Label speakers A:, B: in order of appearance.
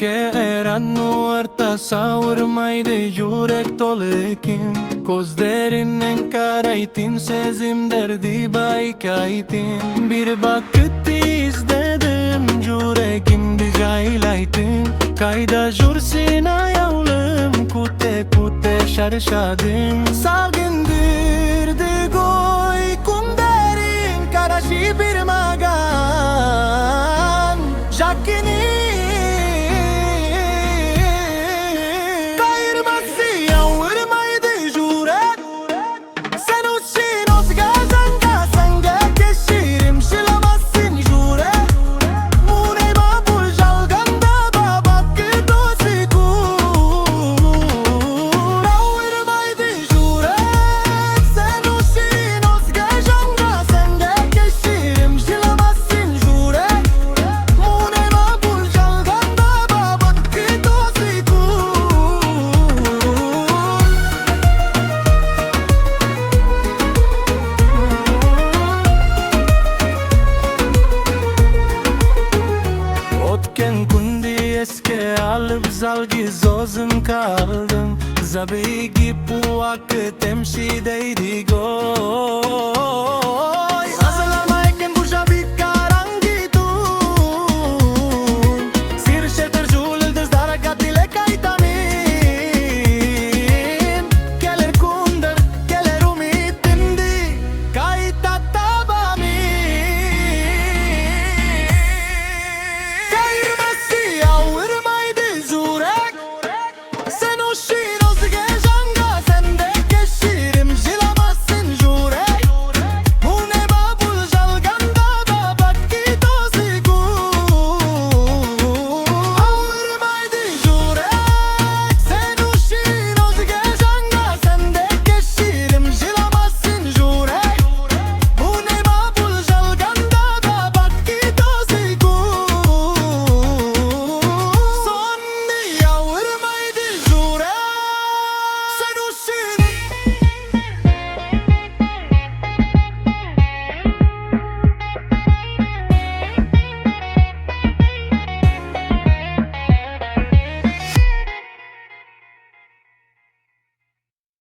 A: che erano arta sa ormai de jurek tolekim Kozderin encara itin sezim derdi bay kaitin Bir vakit izledim jurekim dijailaytin Kayda jursina yavlım kute kute şarşadim Salgindirdi goy kunderin karaşi bir magan Jakini Eske alıp zalgizozum kaldım Zabegi puak temşideydi go